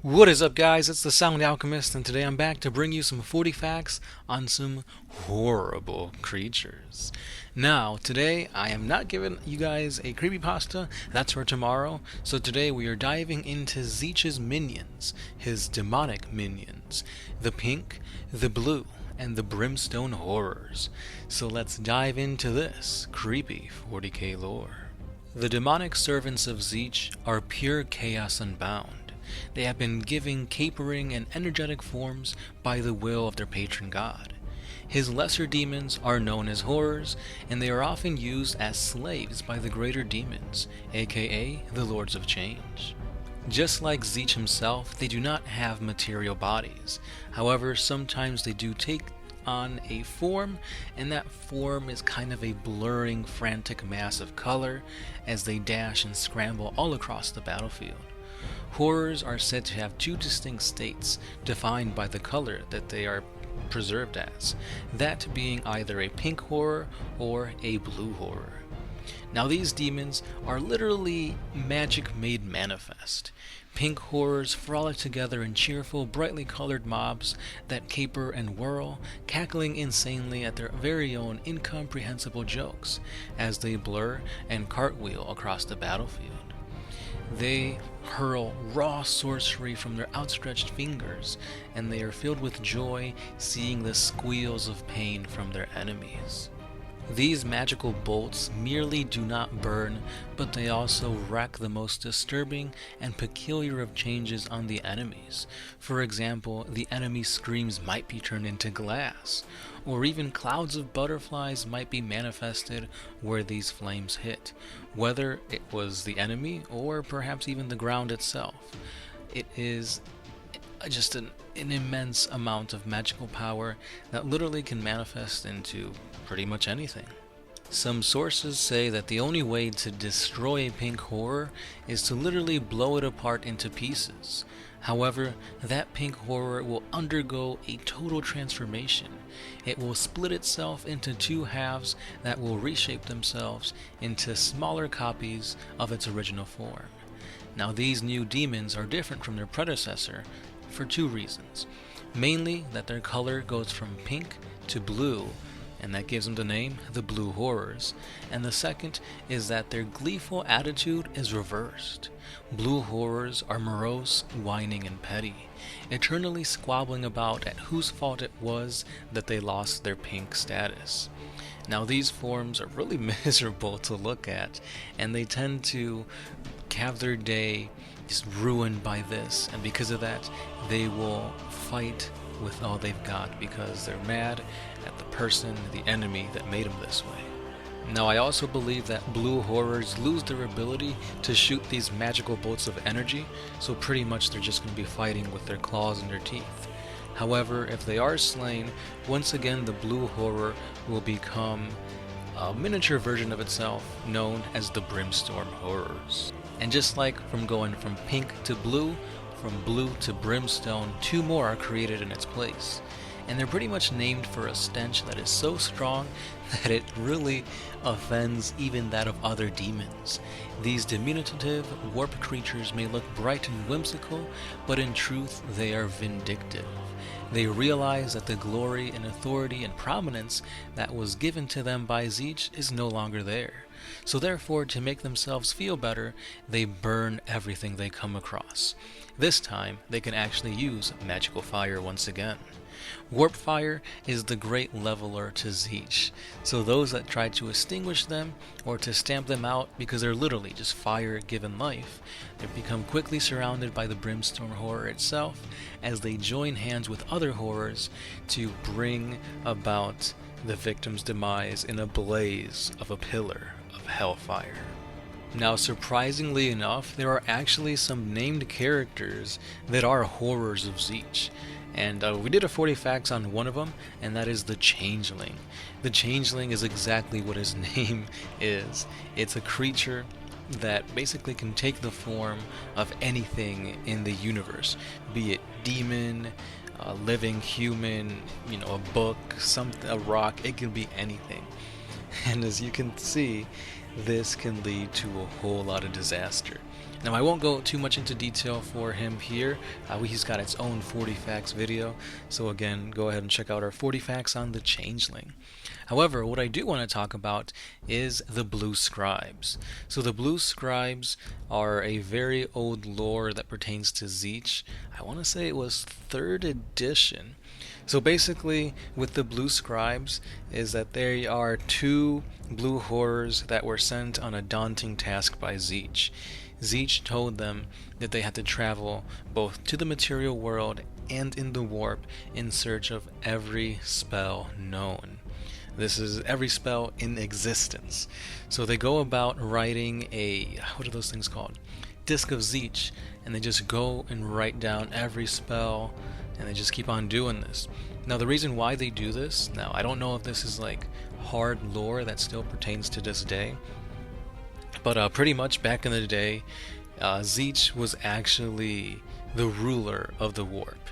What is up, guys? It's the Sound Alchemist, and today I'm back to bring you some 40 facts on some horrible creatures. Now, today I am not giving you guys a creepypasta, that's for tomorrow. So today we are diving into Tzeentch's minions, his demonic minions, the pink, the blue, and the brimstone horrors. So let's dive into this creepy 40k lore. The demonic servants of Tzeentch are pure chaos unbound. They have been given capering and energetic forms by the will of their patron god. His lesser demons are known as horrors, and they are often used as slaves by the greater demons, aka the Lords of Change. Just like Tzeentch himself, they do not have material bodies. However, sometimes they do take on a form, and that form is kind of a blurring, frantic mass of color as they dash and scramble all across the battlefield. Horrors are said to have two distinct states, defined by the color that they are preserved as, that being either a pink horror or a blue horror. Now these demons are literally magic made manifest. Pink horrors frolic together in cheerful, brightly colored mobs that caper and whirl, cackling insanely at their very own incomprehensible jokes as they blur and cartwheel across the battlefield. They hurl raw sorcery from their outstretched fingers, and they are filled with joy seeing the squeals of pain from their enemies. These magical bolts merely do not burn, but they also wreak the most disturbing and peculiar of changes on the enemies. For example, the enemy's screams might be turned into glass, or even clouds of butterflies might be manifested where these flames hit, whether it was the enemy or perhaps even the ground itself. It is just an immense amount of magical power that literally can manifest into pretty much anything. Some sources say that the only way to destroy a pink horror is to literally blow it apart into pieces. However, that pink horror will undergo a total transformation. It will split itself into two halves that will reshape themselves into smaller copies of its original form. Now these new demons are different from their predecessor for two reasons. Mainly that their color goes from pink to blue, and that gives them the name, the Blue Horrors. And the second is that their gleeful attitude is reversed. Blue Horrors are morose, whining, and petty, eternally squabbling about at whose fault it was that they lost their pink status. Now these forms are really miserable to look at, and they tend to have their day just ruined by this, and because of that they will fight with all they've got because they're mad at the person, the enemy that made them this way. Now I also believe that blue horrors lose their ability to shoot these magical bolts of energy, so pretty much they're just going to be fighting with their claws and their teeth. However, if they are slain, once again the blue horror will become a miniature version of itself known as the Brimstone Horrors. And just like from going from pink to blue, from blue to brimstone, two more are created in its place. And they're pretty much named for a stench that is so strong that it really offends even that of other demons. These diminutive, warped creatures may look bright and whimsical, but in truth they are vindictive. They realize that the glory and authority and prominence that was given to them by Tzeentch is no longer there. So therefore, to make themselves feel better, they burn everything they come across. This time, they can actually use magical fire once again. Warp fire is the great leveler to Tzeentch, so those that try to extinguish them or to stamp them out because they're literally just fire given life, they become quickly surrounded by the brimstone horror itself as they join hands with other horrors to bring about the victim's demise in a blaze of a pillar of hellfire. Now, surprisingly enough, there are actually some named characters that are horrors of Tzeentch. And we did a 40 facts on one of them, and that is the Changeling. The Changeling is exactly what his name is. It's a creature that basically can take the form of anything in the universe, be it demon, living human, a book, a rock, it can be anything. And as you can see, this can lead to a whole lot of disaster. Now, I won't go too much into detail for him here. He's got its own 40 facts video, so again, go ahead and check out our 40 facts on the Changeling. However, what I do want to talk about is the Blue Scribes. So the Blue Scribes are a very old lore that pertains to Tzeentch. I want to say it was 3rd edition. So basically, with the Blue Scribes, is that there are 2 blue horrors that were sent on a daunting task by Tzeentch. Tzeentch told them that they had to travel both to the material world and in the warp in search of every spell known. This is every spell in existence. So they go about writing a, what are those things called? Disc of Tzeentch, and they just go and write down every spell, and they just keep on doing this. Now the reason why they do this, now I don't know if this is like hard lore that still pertains to this day, but pretty much back in the day, Tzeentch was actually the ruler of the warp.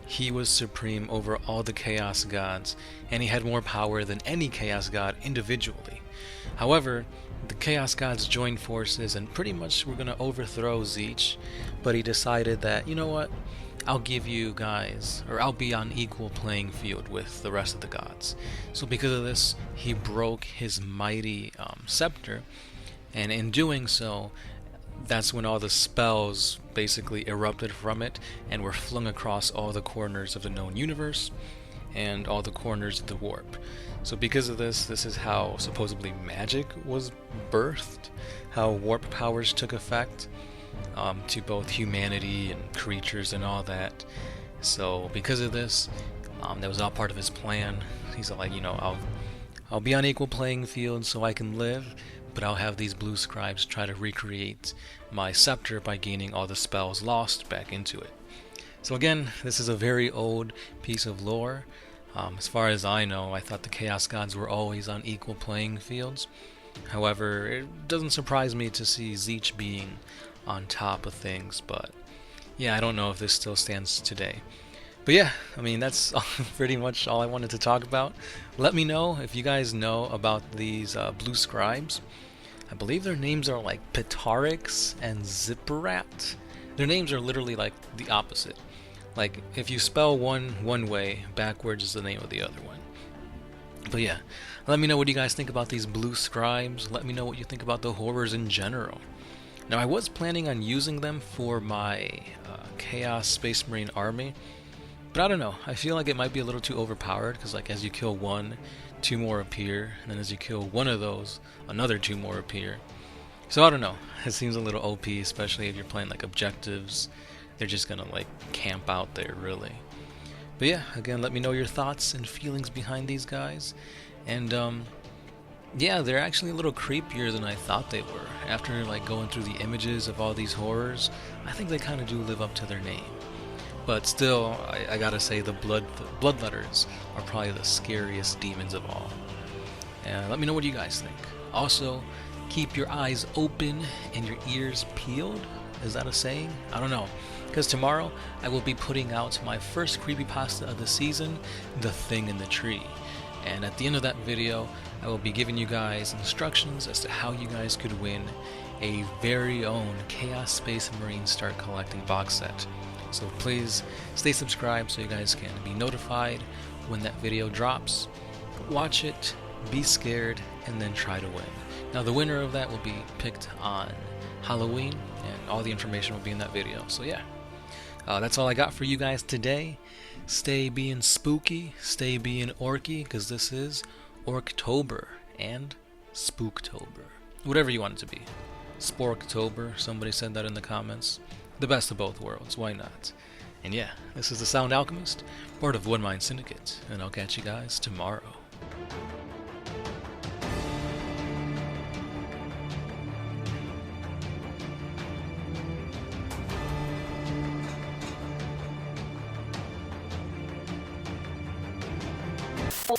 He was supreme over all the Chaos Gods, and he had more power than any Chaos God individually. However, the Chaos Gods joined forces and pretty much were going to overthrow Tzeentch, but he decided that, you know what, I'll give you guys, or I'll be on equal playing field with the rest of the gods. So because of this, he broke his mighty scepter, and in doing so, that's when all the spells basically erupted from it and were flung across all the corners of the known universe and all the corners of the warp. So because of this, this is how supposedly magic was birthed, how warp powers took effect to both humanity and creatures and all that. So because of this, that was all part of his plan. He's like, you know, I'll be on equal playing field so I can live, but I'll have these Blue Scribes try to recreate my scepter by gaining all the spells lost back into it. So again, this is a very old piece of lore. As far as I know, I thought the Chaos Gods were always on equal playing fields. However, it doesn't surprise me to see Tzeentch being on top of things, but yeah, I don't know if this still stands today. But yeah, I mean, that's pretty much all I wanted to talk about. Let me know if you guys know about these Blue Scribes. I believe their names are like Pitarix and Zipperat. Their names are literally like the opposite. Like, if you spell one way, backwards is the name of the other one. But yeah, let me know what you guys think about these Blue Scribes. Let me know what you think about the horrors in general. Now, I was planning on using them for my Chaos Space Marine army, but I don't know. I feel like it might be a little too overpowered, because like as you kill one, 2 more appear, and then as you kill one of those, another 2 more appear. So I don't know. It seems a little OP, especially if you're playing like objectives. They're just gonna like camp out there, really. But yeah, again, let me know your thoughts and feelings behind these guys. And yeah, they're actually a little creepier than I thought they were. After like going through the images of all these horrors, I think they kind of do live up to their name. But still, I gotta say the Bloodletters are probably the scariest demons of all. And let me know what you guys think. Also, keep your eyes open and your ears peeled. Is that a saying? I don't know. Because tomorrow, I will be putting out my first creepypasta of the season, The Thing in the Tree. And at the end of that video, I will be giving you guys instructions as to how you guys could win a very own Chaos Space Marine Start Collecting box set. So please stay subscribed so you guys can be notified when that video drops. Watch it, be scared, and then try to win. Now the winner of that will be picked on Halloween, and all the information will be in that video. So yeah, that's all I got for you guys today. Stay being spooky, stay being orky, because this is Orktober and Spooktober. Whatever you want it to be. Sporktober, somebody said that in the comments. The best of both worlds, why not? And yeah, this is the Sound Alchemist, part of One Mind Syndicate, and I'll catch you guys tomorrow. Oh,